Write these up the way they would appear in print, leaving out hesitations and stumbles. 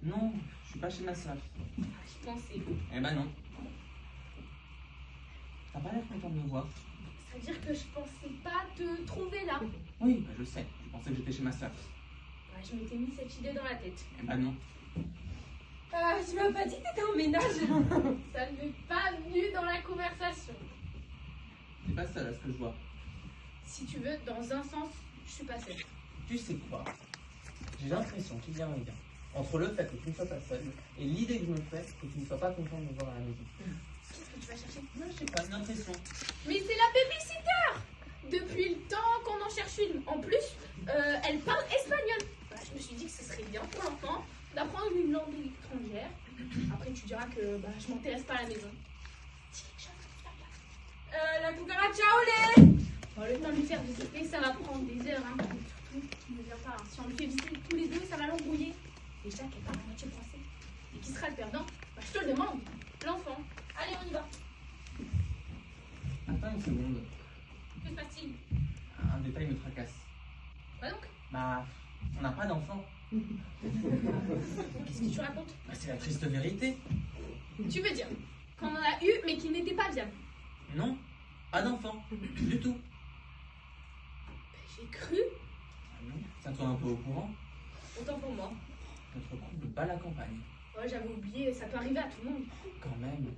Non, je suis pas chez ma soeur. Je pensais. Eh ben non. T'as pas l'air content de me voir. C'est-à-dire que je pensais pas te trouver là. Oui, bah je sais. Je pensais que j'étais chez ma soeur. Ouais, je m'étais mis cette idée dans la tête. Eh ben non. Tu m'as pas dit que t'étais en ménage? Ça ne m'est pas venu dans la conversation. T'es pas seule à ce que je vois. Si tu veux, dans un sens, je suis pas seule. Tu sais quoi? J'ai l'impression qu'il y a un lien entre le fait que tu ne sois pas seule et l'idée que je me fais que tu ne sois pas content de me voir à la maison. Qu'est-ce que tu vas chercher? Non, je sais pas, une impression. Mais c'est la babysitter! Depuis le temps qu'on en cherche une. En plus, elle parle espagnol. Voilà, je me suis dit que ce serait bien pour l'enfant d'apprendre une langue étrangère. Après, tu diras que je m'intéresse pas à la maison. Dis quelque chose. La cucaracha au lait! Bon, le temps de lui faire visiter, ça va prendre des heures. Hein. Et surtout, ne viens pas. Hein. Si on lui fait visiter tous les deux, ça va l'embrouiller. Déjà qu'elle parle à moitié français. Et qui sera le perdant? Je te le demande. L'enfant. Allez, on y va. Attends une seconde. Que se passe-t-il? Un détail me tracasse. Quoi donc? Bah, on n'a pas d'enfant. Qu'est-ce que tu racontes? Bah, c'est la triste vérité. Tu veux dire qu'on en a eu, mais qu'il n'était pas viable? Non, pas d'enfant. Du tout. J'ai cru. Ah non, tiens-toi un peu au courant. Autant pour moi. Notre couple bat la campagne. Ouais, j'avais oublié, ça peut arriver à tout le monde. Quand même.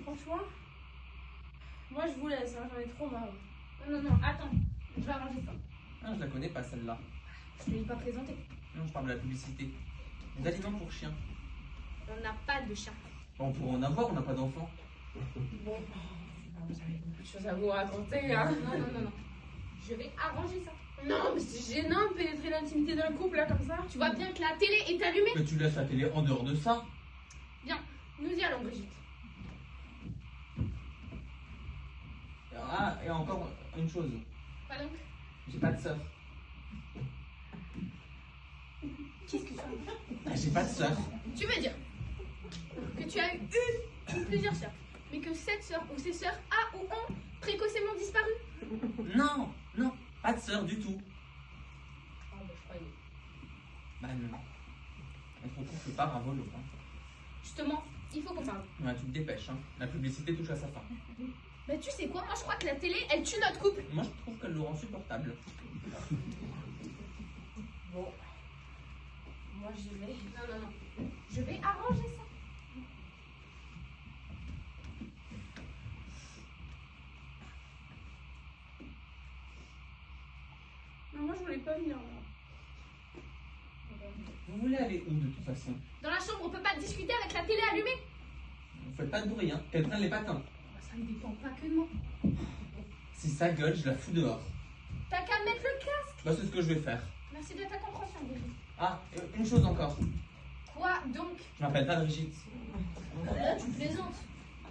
Franchement, moi je vous laisse, hein, j'en ai trop marre. Non, attends. Je vais arranger ça. Ah, je la connais pas celle-là. Je ne l'ai pas présenté. Non, je parle de la publicité. Des aliments pour chiens. On n'a pas de chat. Bon, on pourrait en avoir, on n'a pas d'enfant. Bon, vous avez beaucoup de choses à vous raconter, hein. Non. Je vais arranger ça. Non, mais c'est gênant de pénétrer l'intimité d'un couple, là, comme ça. Tu vois bien que la télé est allumée. Mais tu laisses la télé en dehors de ça. Bien, nous y allons, Brigitte. Ah, et encore une chose. Quoi donc? J'ai pas de sœur. Qu'est-ce que tu veux? Ah, j'ai pas de sœur. Tu veux dire que tu as eu une ou plusieurs sœurs, mais que cette sœur ou ces sœurs a ou ont précocement disparu? Non, pas de sœur du tout. Ah je croyais. Bah non. Notre couple part à volo. Hein. Justement, il faut qu'on parle. Ouais, tu te dépêches, hein. La publicité touche à sa fin. Mais tu sais quoi, moi je crois que la télé, elle tue notre couple. Moi, je trouve qu'elle le rend supportable. Bon, moi j'y vais. Non. Je vais arranger ça. Non, moi je voulais pas venir, là. Vous voulez aller où de toute façon? Dans la chambre, on peut pas discuter avec la télé allumée. Vous faites pas de bruit, hein. Qu'elle prenne les patins. Ça ne dépend pas que de moi. Si ça gueule, je la fous dehors. T'as qu'à mettre le casque. Bah, c'est ce que je vais faire. Merci de ta compréhension, Brigitte. Ah, et une chose encore. Quoi donc? Je m'appelle pas Brigitte. Là, tu plaisantes.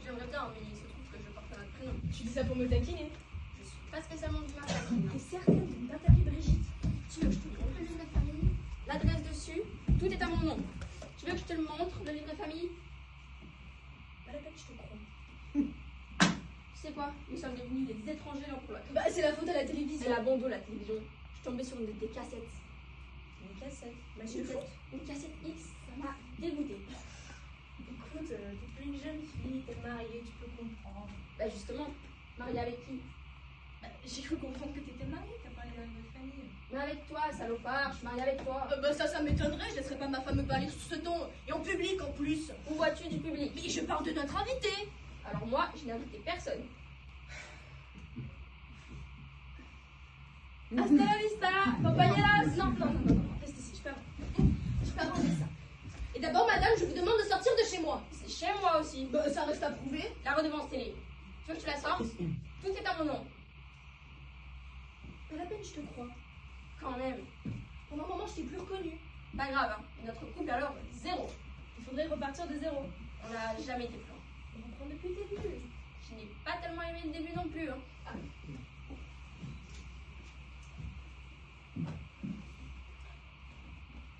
J'aimerais bien, mais il se trouve que je porte un autre prénom. Tu dis ça pour me taquiner. Je suis pas spécialement du mariage. T'es certaine de ne pas t'appeler Brigitte? Tu veux que je te montre le livret de famille? L'adresse dessus, tout est à mon nom. Tu veux que je te le montre, le livret de famille? Pas la peine, je te crois. Tu sais quoi? Nous sommes devenus des étrangers l'un pour l'autre. Bah, c'est la faute à la télévision. C'est la bando, la télévision. Je suis tombée sur une de tes cassettes. Une cassette. Bah, Une cassette X, ça m'a dégoûtée. Écoute, t'es plus une jeune fille, t'es mariée, tu peux comprendre. Bah justement, mariée avec qui? Bah, j'ai cru comprendre que t'étais mariée, t'as parlé dans votre famille. Mais avec toi, salopard, je suis mariée avec toi. Bah ça m'étonnerait, je laisserais pas ma femme me parler sous ce ton. Et en public en plus. Où vois-tu du public? Mais je parle de notre invité. Alors moi, je n'ai invité personne. Hasta la vista, compañeras. Non, reste ici, je peux arranger ça. Et d'abord, madame, je vous demande de sortir de chez moi. C'est chez moi aussi. Bah, ça reste à prouver. La redevance télé. Tu veux que je te la sorte? Tout est à mon nom. Pas la peine, je te crois. Quand même. Pendant un moment, je t'ai plus reconnue. Pas grave, hein. Et notre couple alors, zéro. Il faudrait repartir de zéro. On n'a jamais été plus. On reprend depuis le début. Je n'ai pas tellement aimé le début non plus. Hein. Ah.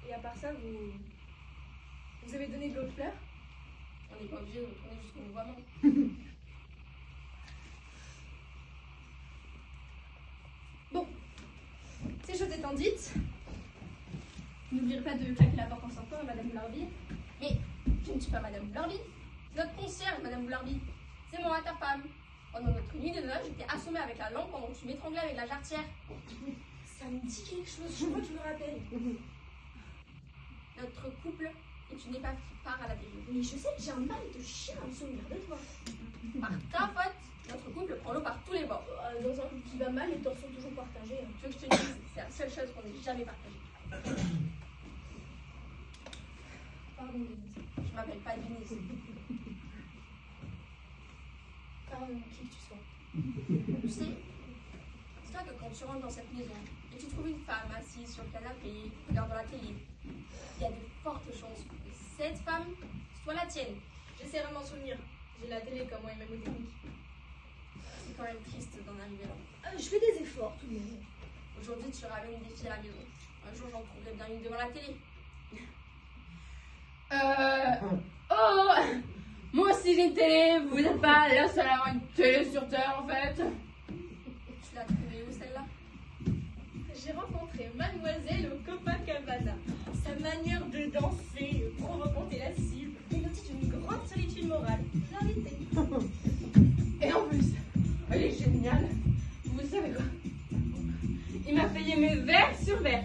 Et à part ça, vous avez donné de l'eau de fleurs? On n'est pas obligé de retourner jusqu'au vouvoiement. Bon, ces choses étant étant dites, n'oubliez pas de claquer la porte en sortant, Madame Boularby. Mais je ne suis pas Madame Boularby. C'est notre concierge, Madame Boularby. C'est moi, ta femme. Pendant notre nuit de noces, j'étais assommée avec la lampe pendant que tu m'étranglais avec la jarretière. Ça me dit quelque chose, je crois que tu me rappelles. Notre couple est une épave qui part à la dérive. Mais je sais que j'ai un mal de chien à me souvenir de toi. Par ta faute, notre couple prend l'eau par tous les bords. Dans un couple qui va mal, les torts sont toujours partagés. Tu veux que je te dise, c'est la seule chose qu'on n'ait jamais partagée. Pardon, Denise. Je m'appelle pas Denise. Pardon, qui que tu sois. Tu sais, dis-toi que quand tu rentres dans cette maison et tu trouves une femme assise sur le canapé, regardant la télé, il y a de fortes chances que cette femme soit la tienne. J'essaierai de m'en souvenir. J'ai la télé comme moi et même technique. C'est quand même triste d'en arriver là. Je fais des efforts tout de même. Aujourd'hui, tu ramènes des filles à la maison. Un jour, j'en trouverai bien une devant la télé. Oh, moi aussi j'ai une télé, vous n'êtes pas la seule à avoir une télé sur Terre en fait. Tu l'as trouvée où celle-là? J'ai rencontré Mademoiselle au Copacabana. Sa manière de danser, provocante et lascive, dénotait une grande solitude morale. Je l'ai invitée. Et en plus, elle est géniale. Vous savez quoi? Il m'a payé mes verres sur verre.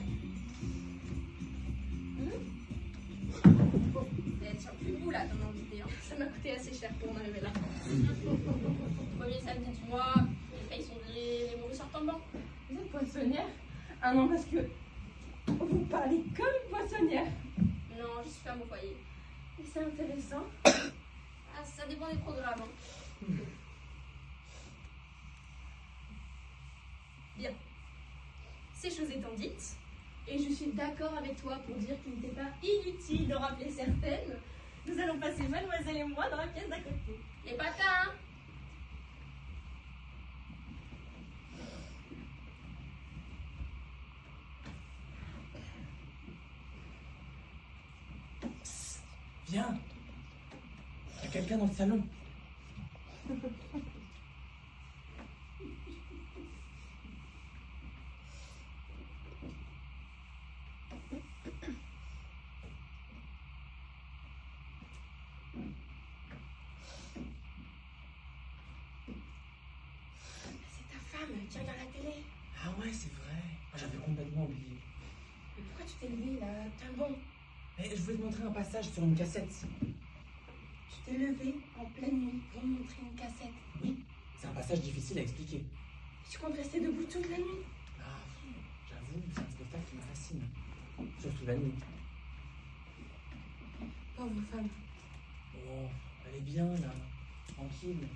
Elle tient plus debout là, ton invité. Hein. Ça m'a coûté assez cher pour en arriver là. Premier samedi du mois, les payes sont liées, les mourus sortent en banc. Vous êtes poissonnière? Ah non, parce que vous parlez comme une poissonnière. Non, je suis femme au foyer. Et c'est intéressant. Ah, ça dépend des programmes. Hein. Bien. Ces choses étant dites, et je suis d'accord avec toi pour dire qu'il n'était pas inutile de rappeler certaines, nous allons passer Mademoiselle et moi dans la pièce d'à côté. Les patins, hein. Viens. Il y a quelqu'un dans le salon. C'est ta femme qui regarde la télé. Ah ouais, c'est vrai. Ah, j'avais complètement oublié. Mais pourquoi tu t'es levé là? T'es bon. Mais je voulais te montrer un passage sur une cassette. Tu t'es levé en pleine nuit pour me montrer une cassette. Oui, c'est un passage difficile à expliquer. Tu comptes rester debout toute la nuit? Ah, j'avoue, c'est un spectacle qui me fascine. Surtout la nuit. Pauvre femme. Oh, elle est bien là, tranquille.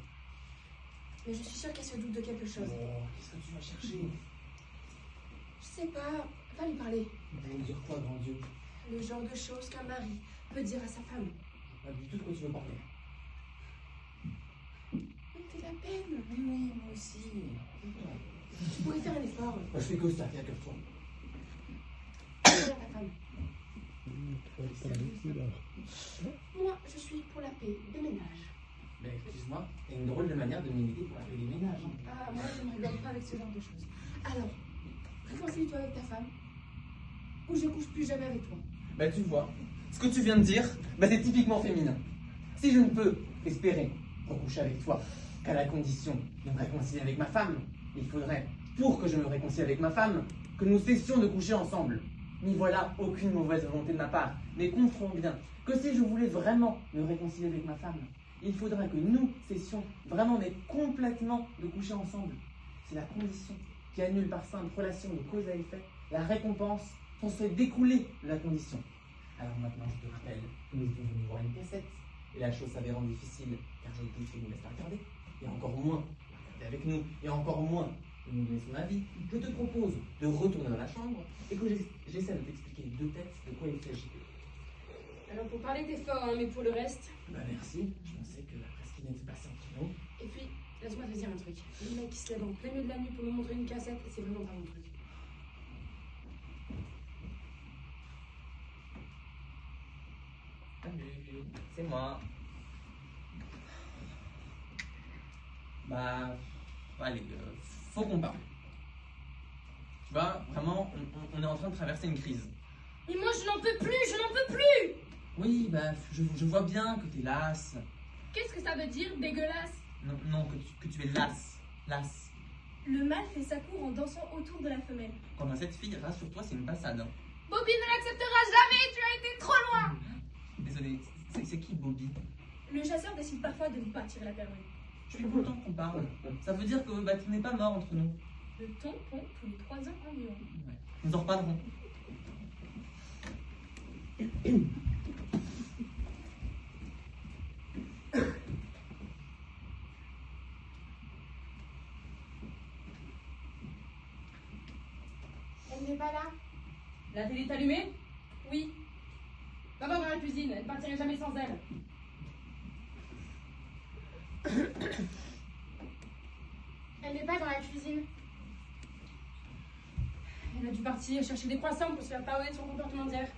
Mais je suis sûre qu'elle se doute de quelque chose. Oh, qu'est-ce que tu vas chercher? Je sais pas. Va lui parler. Vous me dire quoi, grand Dieu? Le genre de choses qu'un mari peut dire à sa femme. Pas du tout de quoi tu veux parler. Mais t'es la peine. Oui, moi aussi. Tu pourrais faire un effort. Moi, je fais que ça, viens que toi. Parle à ta femme. Moi, je suis pour la paix des ménages. Mais excuse-moi, t'as une drôle de manière de militer pour appeler les ménages. Ah, moi, je ne rigole pas avec ce genre de choses. Alors, réconcilie-toi avec ta femme, ou je couche plus jamais avec toi. Bah tu vois, ce que tu viens de dire, bah c'est typiquement féminin. Si je ne peux espérer recoucher avec toi qu'à la condition de me réconcilier avec ma femme, il faudrait, pour que je me réconcilie avec ma femme, que nous cessions de coucher ensemble. N'y voilà aucune mauvaise volonté de ma part, mais comprenons bien que si je voulais vraiment me réconcilier avec ma femme, il faudrait que nous cessions vraiment, mais complètement, de coucher ensemble. C'est la condition qui annule par simple relation de cause à effet la récompense censée découler de la condition. Alors maintenant, je te rappelle que nous étions venus voir une cassette, et la chose s'avérant difficile, car je ne ne nous laisse pas regarder, et encore moins regarder avec nous, et encore moins de nous donner son avis, je te propose de retourner dans la chambre et que j'essaie de t'expliquer de tête de quoi il s'agit. Alors, pour parler, t'es fort, hein, mais pour le reste... Bah merci, je pensais que après ce qui vient de se passer entre nous... Et puis, laisse-moi te dire un truc. Le mec qui se lève en plein milieu de la nuit pour me montrer une cassette, c'est vraiment pas mon truc. Salut, c'est moi. Bah, allez, faut qu'on parle. Tu vois, vraiment, on est en train de traverser une crise. Mais moi, je n'en peux plus, je n'en peux plus. Oui, bah, je vois bien que t'es lasse. Qu'est-ce que ça veut dire, dégueulasse? Non, non, que tu es lasse. Lasse. Le mâle fait sa cour en dansant autour de la femelle. Quant à cette fille, rassure-toi, c'est une passade. Bobby ne l'acceptera jamais, tu as été trop loin. Désolé, c'est qui Bobby? Le chasseur décide parfois de ne pas tirer la perruque. Je suis content qu'on parle. Ça veut dire que bah, tu n'es pas mort entre nous. Le ton pond tous les 3 ans environ. Ouais. Nous en reparlerons. Elle n'est pas là. La télé est allumée? Oui. Va voir dans la cuisine, elle ne partirait jamais sans elle. Elle n'est pas dans la cuisine. Elle a dû partir chercher des croissants pour se faire pardonner de son comportement d'hier.